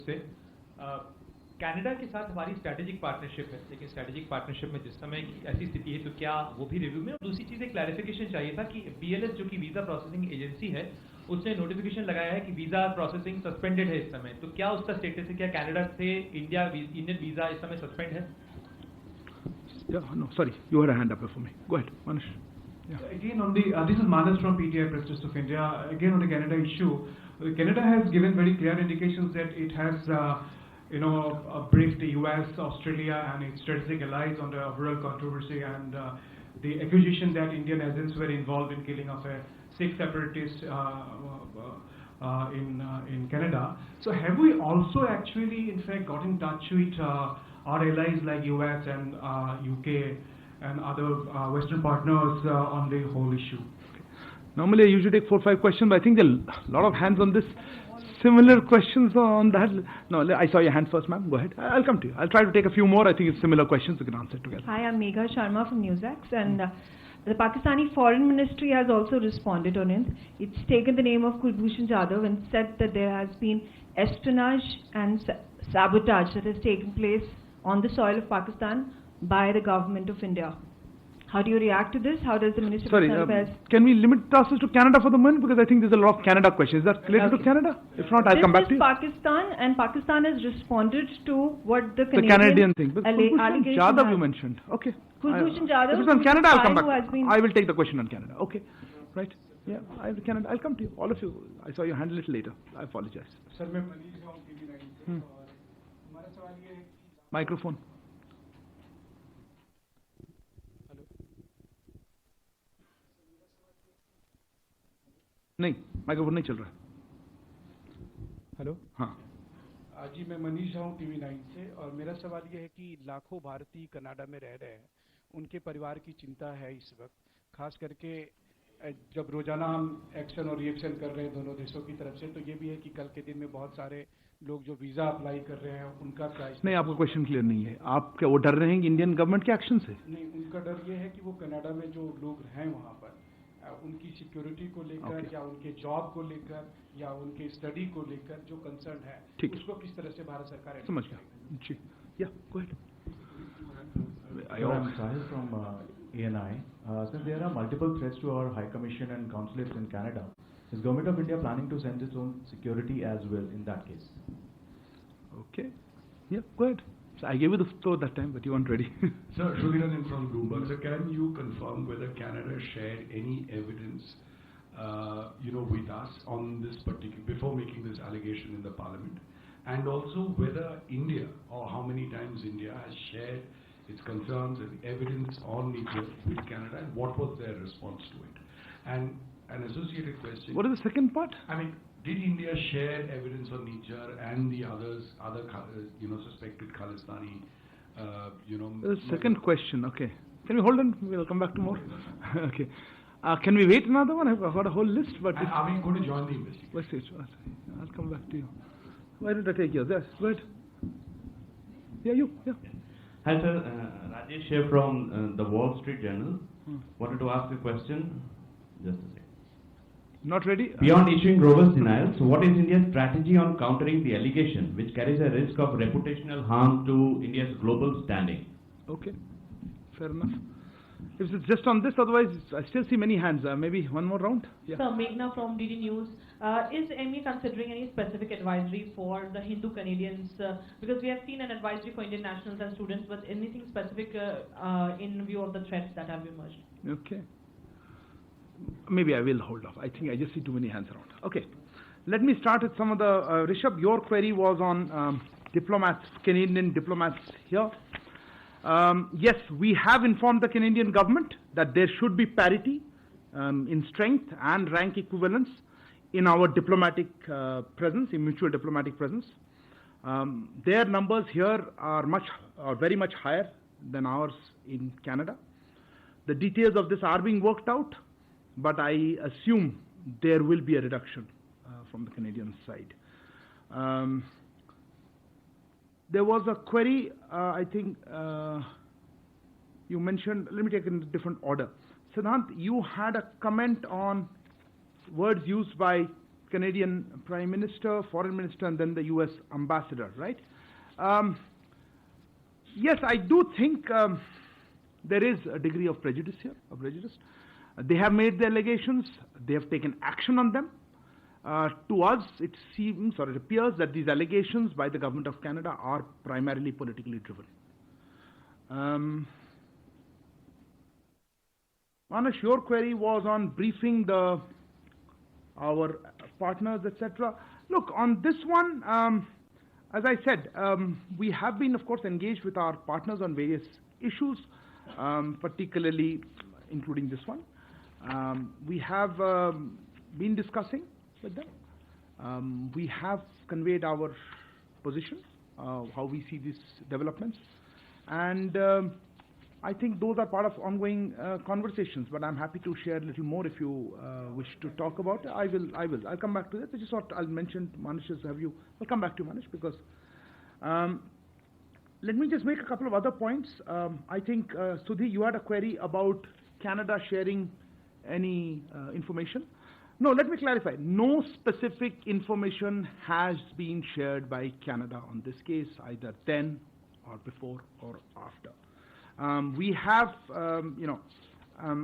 से कनाडा के साथ हमारी स्ट्रैटेजिक पार्टनरशिप है, लेकिन स्ट्रैटेजिक पार्टनरशिप में जिस समय की ऐसी स्थिति है तो क्या वो भी रिव्यू में? और दूसरी चीज़ एक क्लैरिफिकेशन चाहिए था कि BLS जो कि वीज़ा प्रोसेसिंग एजेंसी है उसने नोटिफिकेशन लगाया है कि वीज़ा प्रोसेसिंग सस्पेंडेड है इस समय, तो क्या उसका स्टेटस है? क्या कनाडा से इंडियन वीज़ा इस समय सस्पेंड है? Yeah, no, sorry, you had a hand up before me. Go ahead, Manish. Yeah. Again, on the this is Manas from PTI Press Trust of India. Again, on the Canada issue, Canada has given very clear indications that it has, briefed the US, Australia, and its strategic allies on the overall controversy and the accusation that Indian agents were involved in killing of a Sikh separatist in Canada. So, have we also actually, in fact, got in touch with our allies like US and UK and other Western partners on the whole issue? Normally I usually take 4 or 5 questions, but I think there are a lot of hands on this. Similar questions on that. No, I saw your hand first, ma'am. Go ahead. I'll come to you. I'll try to take a few more. I think it's similar questions. We can answer together. Hi, I'm Megha Sharma from NewsX, and the Pakistani Foreign Ministry has also responded on it. It's taken the name of Kulbhushan Jadhav and said that there has been espionage and sabotage that has taken place on the soil of Pakistan by the government of India. How do you react to this? How does the Minister of Affairs... Can we limit ourselves to Canada for the moment? Because I think there's a lot of Canada questions. Is that related to Canada? If not, I'll come back to you. Pakistan, and Pakistan has responded to what the Canadian thing. But allegation Jadhav you mentioned. Okay. Kulbhushan Jadhav... If it's on Canada, I'll come back. I will take the question on Canada. Okay. Right. Yeah, Canada. I'll come to you. All of you. I saw your hand a little later. I apologize. Sir, मैं मनीष हूँ TV9 से और हमारा सवाल ये है कि Microphone. नहीं, माइक्रोफोन नहीं चल रहा है। हेलो, हाँ जी मैं मनीष हूँ TV9 से और मेरा सवाल ये है कि लाखों भारतीय कनाडा में रह रहे हैं, उनके परिवार की चिंता है इस वक्त, खास करके जब रोजाना हम एक्शन और रिएक्शन कर रहे हैं दोनों देशों की तरफ से, तो ये भी है कि कल के दिन में बहुत सारे लोग जो वीजा अप्लाई कर रहे हैं उनका क्या... नहीं, आपका क्वेश्चन क्लियर नहीं है। आप क्या वो डर रहे हैं कि इंडियन गवर्नमेंट के एक्शन से? नहीं, उनका डर ये है कि वो कनाडा में जो लोग हैं वहाँ पर उनकी सिक्योरिटी को लेकर या उनके जॉब को लेकर या उनके स्टडी को लेकर जो कंसर्न है, उसको किस तरह से भारत सरकार... समझ गया जी। या go ahead. I'm Sahil from ANI. Since there are multiple threats to our High Commission and consulates in Canada, is Government of India planning to send its own security as well in that case? Okay. Yeah, go ahead. So I gave you the floor that time, but you weren't ready. Sir, Shrugiran from Bloomberg. So can you confirm whether Canada shared any evidence, with us on this particular, before making this allegation in the Parliament? And also whether India, or how many times India has shared its concerns and evidence on Nijjar with Canada, and what was their response to it? And an associated question. What is the second part? I mean, did India share evidence on Nijjar and the other suspected Khalistani, The second question, okay. Can we hold on? We'll come back to more. Okay. Can we wait another one? I've got a whole list, but... Are we going to join the investigation? I'll come back to you. Why don't I take yours? Yes, go ahead. Yeah, you. Yeah. Hi, sir. Rajesh here from the Wall Street Journal. Wanted to ask a question. Just a second. Not ready? Beyond issuing robust denials, what is India's strategy on countering the allegation, which carries a risk of reputational harm to India's global standing? Okay, fair enough. If it's just on this, otherwise I still see many hands. Maybe one more round? Yeah. Sir, Meghna from DD News. Is ME considering any specific advisory for the Hindu Canadians? Because we have seen an advisory for Indian nationals and students, but anything specific in view of the threats that have emerged? Okay. Maybe I will hold off. I think I just see too many hands around. Okay. Let me start with some of the... Rishabh, your query was on diplomats, Canadian diplomats here. Yes, we have informed the Canadian government that there should be parity in strength and rank equivalence in our diplomatic presence, in mutual diplomatic presence. Their numbers here are very much higher than ours in Canada. The details of this are being worked out, but I assume there will be a reduction from the Canadian side. There was a query, I think you mentioned, let me take it in a different order. Siddhant, you had a comment on words used by Canadian Prime Minister, Foreign Minister, and then the US Ambassador, right? Yes, I do think there is a degree of prejudice here, They have made the allegations, they have taken action on them. To us, it seems or it appears that these allegations by the Government of Canada are primarily politically driven. Manish, your query was on briefing our partners, etc. Look, on this one, as I said, we have been, of course, engaged with our partners on various issues, particularly including this one. We have been discussing with them. We have conveyed our position, how we see these developments, and I think those are part of ongoing conversations, but I'm happy to share a little more if you wish to talk about it. I'll come back to that. I just thought I'll mention Manish's view. I'll come back to Manish because let me just make a couple of other points. I think, Sudhi, you had a query about Canada sharing any information. No, let me clarify. No specific information has been shared by Canada on this case, either then or before or after. We have,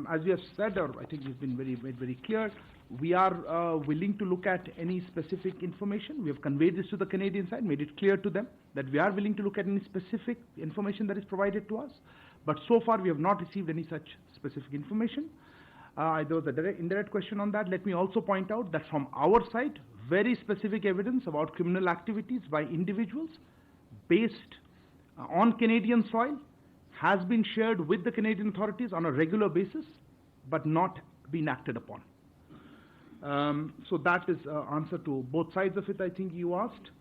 as we have said, or I think we've been made very clear, we are willing to look at any specific information. We have conveyed this to the Canadian side, made it clear to them that we are willing to look at any specific information that is provided to us. But so far, we have not received any such specific information. There was an indirect question on that. Let me also point out that from our side, very specific evidence about criminal activities by individuals based on Canadian soil has been shared with the Canadian authorities on a regular basis, but not been acted upon. So that is answer to both sides of it, I think you asked.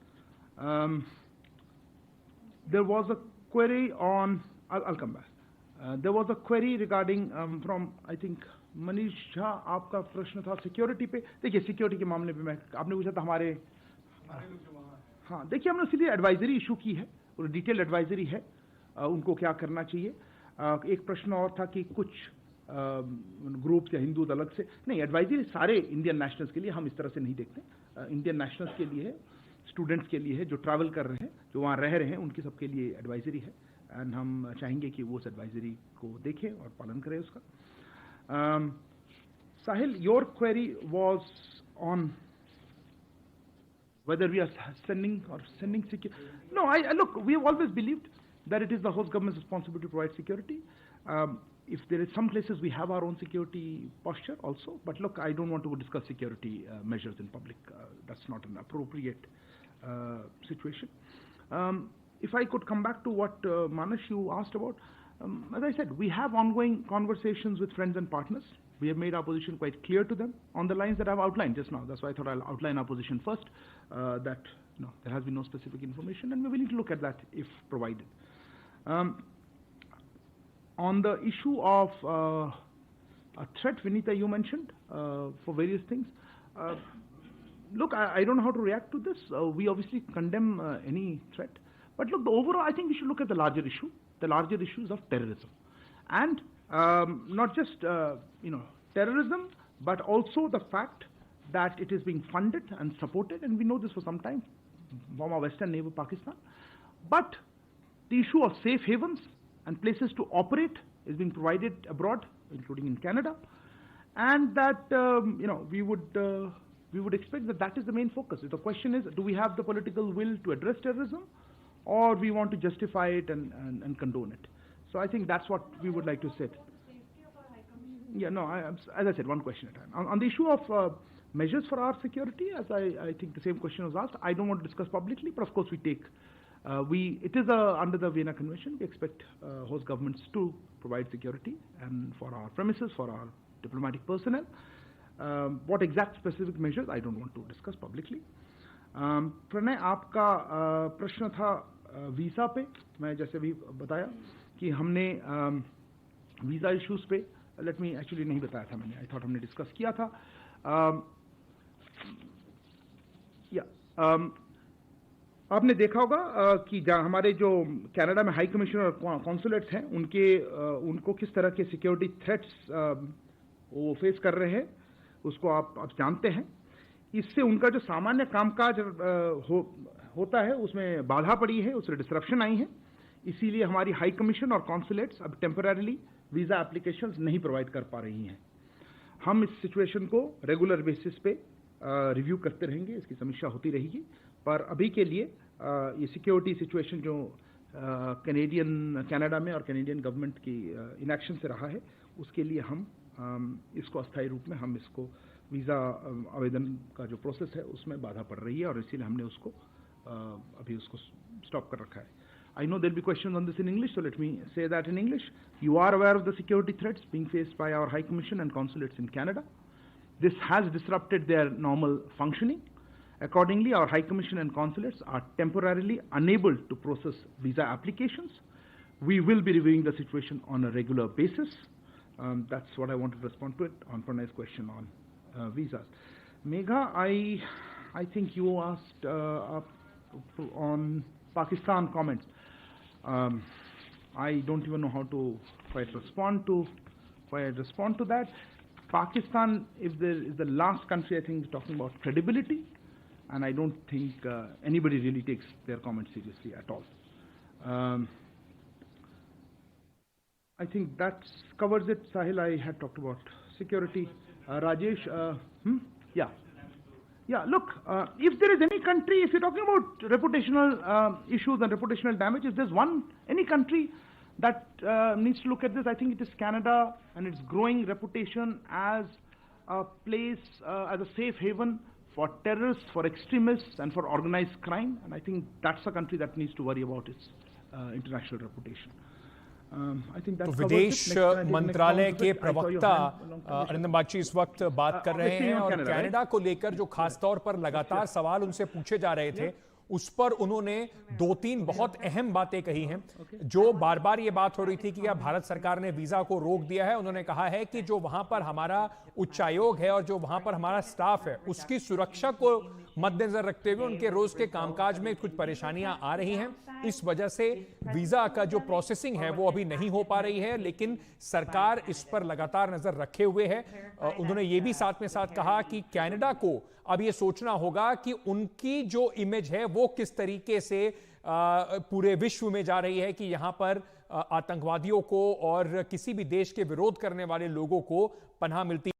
There was a query on, I'll come back. There was a query regarding from, I think, Manish Jha, आपका प्रश्न था security पे. देखिए security के मामले में मैं आपने पूछा था हमारे हाँ देखिए हमने सीधे एडवाइजरी इशू की है और डिटेल एडवाइजरी है उनको क्या करना चाहिए. एक प्रश्न और था कि कुछ ग्रुप्स या हिंदू अलग से नहीं. एडवाइजरी सारे इंडियन नेशनल्स के लिए हम इस तरह से नहीं देखते. इंडियन नेशनल्स के लिए है, स्टूडेंट्स के लिए है, जो ट्रैवल कर रहे हैं, जो वहाँ रह रहे हैं, उनके सबके लिए एडवाइजरी है. एंड हम चाहेंगे कि वो उस एडवाइजरी को देखें और पालन करें उसका. Sahil, your query was on whether we are sending security. No, look, we have always believed that it is the host government's responsibility to provide security. If there is some places we have our own security posture also, but look, I don't want to discuss security measures in public. That's not an appropriate situation. If I could come back to what Manish, you asked about. As I said, we have ongoing conversations with friends and partners. We have made our position quite clear to them on the lines that I've outlined just now. That's why I thought I'll outline our position first, that there has been no specific information, and we're willing to look at that if provided. On the issue of a threat, Vinita, you mentioned for various things. Look, I don't know how to react to this. We obviously condemn any threat. But look, the overall, I think we should look at the larger issue. The larger issues of terrorism, and not just terrorism, but also the fact that it is being funded and supported, and we know this for some time from our western neighbor Pakistan. But the issue of safe havens and places to operate is being provided abroad, including in Canada, and that we would expect that is the main focus. The question is, do we have the political will to address terrorism, or we want to justify it and condone it? So I think that's what we would like to say. Yeah, no, as I said, one question at a time. On the issue of measures for our security, as I think the same question was asked, I don't want to discuss publicly, but of course we take, it is under the Vienna Convention, we expect host governments to provide security and for our premises, for our diplomatic personnel. What exact specific measures, I don't want to discuss publicly. Pranay, आपका प्रश्न था visa पे. मैं जैसे भी बताया कि हमने वीज़ा इश्यूज पे, लेट मी एक्चुअली नहीं बताया था मैंने, आई थॉट हमने डिस्कस किया था. आपने देखा होगा कि हमारे जो कनाडा में हाई कमिश्नर और कॉन्सुलेट्स हैं, उनको किस तरह के सिक्योरिटी थ्रेट्स वो फेस कर रहे हैं, उसको आप जानते हैं. इससे उनका जो सामान्य कामकाज होता है उसमें बाधा पड़ी है, उससे डिस्ट्रप्शन आई है। इसीलिए हमारी हाई कमीशन और कॉन्सुलेट्स अब टेम्पररीली वीज़ा एप्लीकेशंस नहीं प्रोवाइड कर पा रही हैं। हम इस सिचुएशन को रेगुलर बेसिस पे रिव्यू करते रहेंगे, इसकी समीक्षा होती रहेगी, पर अभी के लिए ये सिक्योरिटी सिचुएशन जो कनाडा में और कैनेडियन गवर्नमेंट की इनएक्शन से रहा है, उसके लिए हम इसको अस्थायी रूप में हम इसको वीज़ा आवेदन का जो प्रोसेस है उसमें बाधा पड़ रही है और इसीलिए हमने उसको अभी उसको स्टॉप कर रखा है। I know there'll be questions on this in English, so let me say that in English. You are aware of the security threats being faced by our High Commission and consulates in Canada. This has disrupted their normal functioning. Accordingly, our High Commission and consulates are temporarily unable to process visa applications. We will be reviewing the situation on a regular basis. That's what I wanted to respond to it on Pranay's question on visas. Megha, I think you asked on Pakistan comments. I don't even know how to quite respond to that. Pakistan, if there is the last country, I think, talking about credibility, and I don't think anybody really takes their comments seriously at all. I think that covers it. Sahil, I had talked about security. Rajesh, yeah, look, if there is any country, if you're talking about reputational issues and reputational damage, if there's any country that needs to look at this, I think it is Canada and its growing reputation as a place, as a safe haven for terrorists, for extremists, and for organized crime. And I think that's a country that needs to worry about its international reputation. तो विदेश मंत्रालय के प्रवक्ता अरिंदम बागची इस वक्त बात कर रहे हैं और कनाडा को लेकर जो खासतौर पर लगातार सवाल उनसे पूछे जा रहे थे उस पर उन्होंने 2-3 बहुत अहम बातें कही हैं। जो बार बार ये बात हो रही थी कि क्या भारत सरकार ने वीजा को रोक दिया है, उन्होंने कहा है कि जो वहां पर हमारा उच्चायोग है और जो वहां पर हमारा स्टाफ है उसकी सुरक्षा को मद्देनजर रखते हुए उनके रोज के कामकाज में कुछ परेशानियां आ रही हैं। इस वजह से वीजा का जो प्रोसेसिंग है वो अभी नहीं हो पा रही है, लेकिन सरकार इस पर लगातार नजर रखे हुए है। उन्होंने ये भी साथ में साथ कहा कि कनाडा को अब ये सोचना होगा कि उनकी जो इमेज है वो किस तरीके से पूरे विश्व में जा रही है कि यहां पर आतंकवादियों को और किसी भी देश के विरोध करने वाले लोगों को पनाह मिलती